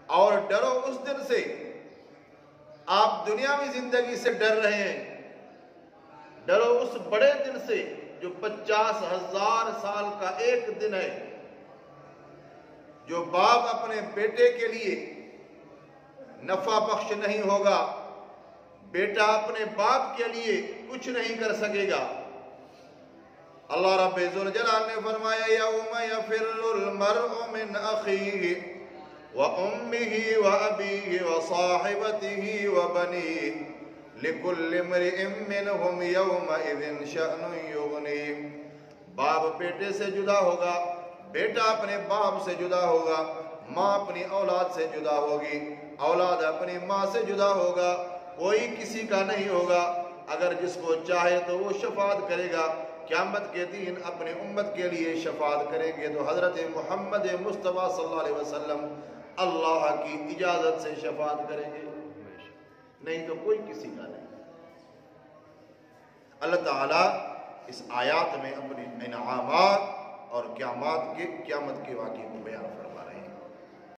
اور ڈرو اس دن سے، آپ دنیاوی زندگی سے ڈر رہے ہیں، ڈرو اس بڑے دن سے جو 50,000 سال کا ایک دن ہے، جو باپ اپنے بیٹے کے لیے نفع بخش نہیں ہوگا، بیٹا اپنے باپ کے لیے کچھ نہیں کر سکے گا۔ اللہ رب ذوالجلال نے فرمایا یوم یفر المرء من اخیہ وامہ وابیہ وصاحبتہ وبنیہ لکل امرئ منہم یومئذ شأن یغنیہ۔ باپ بیٹے سے جدا ہوگا، بیٹا اپنے باپ سے جدا ہوگا، ماں اپنی اولاد سے جدا ہوگی، اولاد اپنی ماں سے جدا ہوگا، کوئی کسی کا نہیں ہوگا۔ اگر جس کو چاہے تو وہ شفاعت کرے گا، قیامت کے دن اپنی امت کے لیے شفاعت کریں گے تو حضرت محمد مصطفیٰ صلی اللہ علیہ وسلم اللہ کی اجازت سے شفاعت کریں گے، نہیں تو کوئی کسی کا نہیں۔ اللہ تعالیٰ اس آیات میں اپنے انعامات اور قیامت کے واقعے کو بیان فرما